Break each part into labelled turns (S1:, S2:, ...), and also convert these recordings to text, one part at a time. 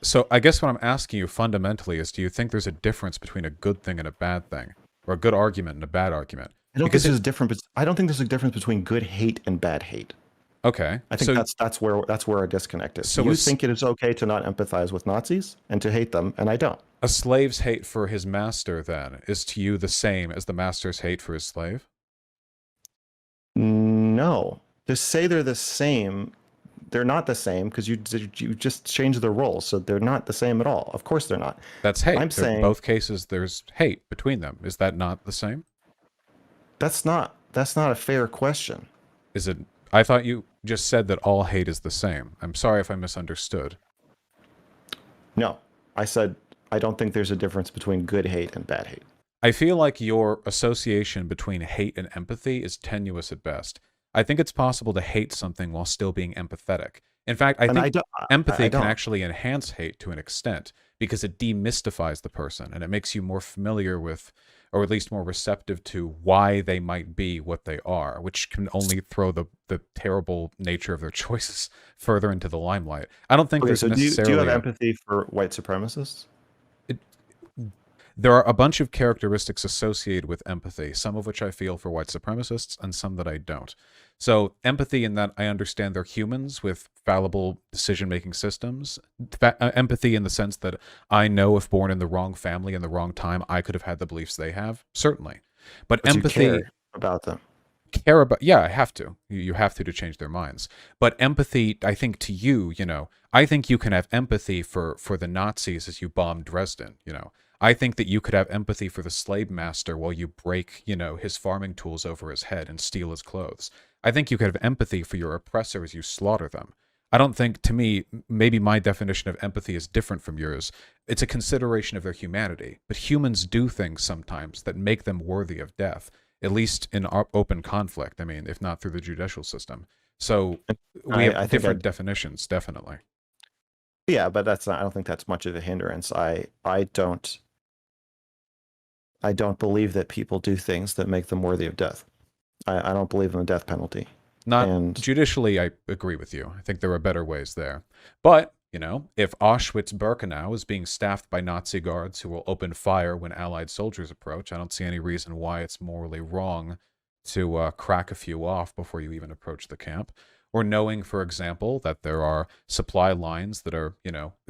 S1: So I guess what I'm asking you fundamentally is, do you think there's a difference between a good thing and a bad thing, or a good argument and a bad argument?
S2: I don't think
S1: Because
S2: there's
S1: it,
S2: a difference. I don't think there's a difference between good hate and bad hate.
S1: okay,
S2: I think that's where our disconnect is.
S1: so
S2: You think it is okay to not empathize with Nazis and to hate them, and I don't.
S1: a slave's hate for his master then is to you the same as the master's hate for his slave?
S2: No, to say they're the same, they're not the same because you just changed the roles, so they're not the same at all. Of course they're not.
S1: That's hate.
S2: I'm
S1: In
S2: saying
S1: both cases, there's hate between them. Is that not the same?
S2: that's not a fair question.
S1: Is it? I thought you just said that all hate is the same. I'm sorry if I misunderstood.
S2: No, I said I don't think there's a difference between good hate and bad hate.
S1: I feel like your association between hate and empathy is tenuous at best. I think it's possible to hate something while still being empathetic. In fact, I
S2: And I
S1: think
S2: don't. I
S1: empathy can
S2: don't.
S1: actually enhance hate to an extent because it demystifies the person and it makes you more familiar with, or at least more receptive to, why they might be what they are, which can only throw the terrible nature of their choices further into the limelight. I don't think
S2: Okay,
S1: there's
S2: so do you have
S1: necessarily a
S2: empathy for white supremacists?
S1: it, there are a bunch of characteristics associated with empathy, some of which I feel for white supremacists and some that I don't. So, empathy in that I understand they're humans with fallible decision making systems. Empathy in the sense that I know if born in the wrong family in the wrong time, I could have had the beliefs they have, certainly. But
S2: But you
S1: empathy,
S2: care about them.
S1: care about, yeah, I have to. You have to change their minds. But empathy, I think to you, I think you can have empathy for the Nazis as you bombed Dresden. I think that you could have empathy for the slave master while you break, his farming tools over his head and steal his clothes. I think you could have empathy for your oppressor as you slaughter them. I don't think, to me, maybe my definition of empathy is different from yours. It's a consideration of their humanity. But humans do things sometimes that make them worthy of death, at least in open conflict. I mean, if not through the judicial system. So we
S2: I
S1: have
S2: think I
S1: different definitions, definitely.
S2: Yeah, but that's not. I don't think that's much of a hindrance. I don't believe that people do things that make them worthy of death. I don't believe in the death penalty.
S1: Not
S2: And
S1: judicially, I agree with you. I think there are better ways there. But, if Auschwitz-Birkenau is being staffed by Nazi guards who will open fire when Allied soldiers approach, I don't see any reason why it's morally wrong to crack a few off before you even approach the camp. Or knowing, for example, that there are supply lines that are,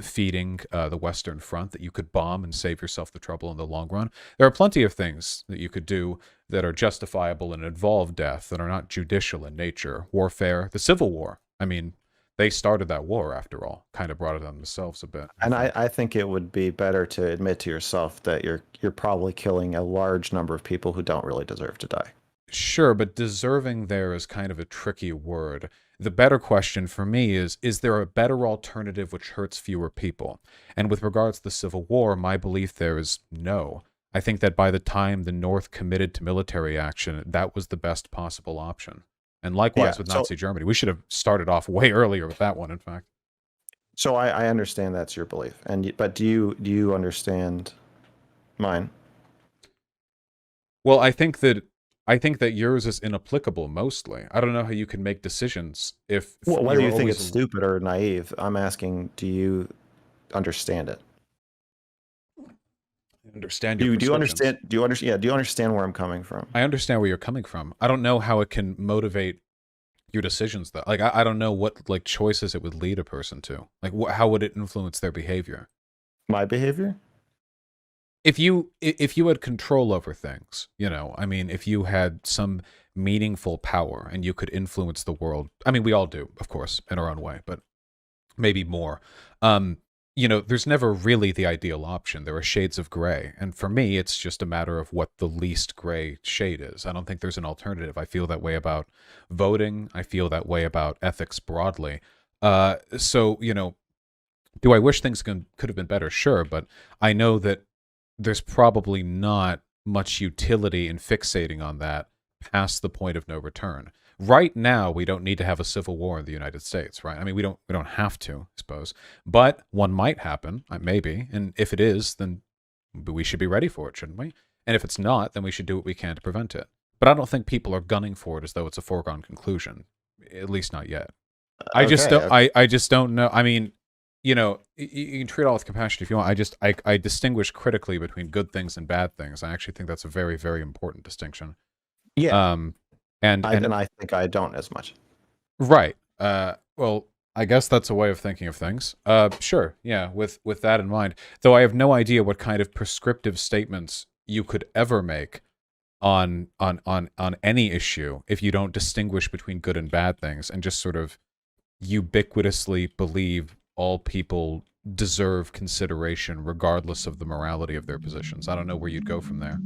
S1: feeding the Western Front that you could bomb and save yourself the trouble in the long run. There are plenty of things that you could do that are justifiable and involve death that are not judicial in nature. Warfare, the Civil War. I mean, they started that war after all, kind of brought it on themselves a bit, I
S2: and I,
S1: think.
S2: I think it would be better to admit to yourself that you're probably killing a large number of people who don't really deserve to die.
S1: Sure, but deserving there is kind of a tricky word. The better question for me is there a better alternative which hurts fewer people? And with regards to the Civil War, my belief there is no. I think that by the time the North committed to military action, that was the best possible option. And
S2: Yeah.
S1: likewise with
S2: So
S1: Nazi Germany. We should have started off way earlier with that one, in fact.
S2: so I understand that's your belief, but do you understand mine?
S1: Well, I think that yours is inapplicable mostly. I don't know how you can make decisions if
S2: Well, whether
S1: you're
S2: you think
S1: always
S2: it's stupid or naive, I'm asking, do you understand it?
S1: understand your
S2: Do you
S1: perceptions.
S2: understand? Do you understand? Yeah. Do you understand where I'm coming from?
S1: I understand where you're coming from. I don't know how it can motivate your decisions though. Like I don't know what like choices it would lead a person to. Like how would it influence their behavior?
S2: My behavior?
S1: If you had control over things, I mean, if you had some meaningful power and you could influence the world. I mean, we all do, of course, in our own way, but maybe more. Um, there's never really the ideal option. There are shades of gray. And for me, it's just a matter of what the least gray shade is. I don't think there's an alternative. I feel that way about voting. I feel that way about ethics broadly. So, do I wish things could have been better? Sure. But I know that there's probably not much utility in fixating on that past the point of no return. Right now, we don't need to have a civil war in the United States, right? I mean, we don't have to, I suppose, but one might happen, maybe, and if it is, then we should be ready for it, shouldn't we? And if it's not, then we should do what we can to prevent it. But I don't think people are gunning for it as though it's a foregone conclusion, at least not yet. I just
S2: Okay.
S1: don't. I just don't know. I mean, you know, you can treat it all with compassion if you want. I distinguish critically between good things and bad things. I actually think that's a very, very important distinction.
S2: Yeah.
S1: And
S2: I think I don't as much.
S1: right. Well, I guess that's a way of thinking of things. Sure. Yeah. With that in mind, though, I have no idea what kind of prescriptive statements you could ever make on any issue if you don't distinguish between good and bad things and just sort of ubiquitously believe all people deserve consideration regardless of the morality of their positions. I don't know where you'd go from there.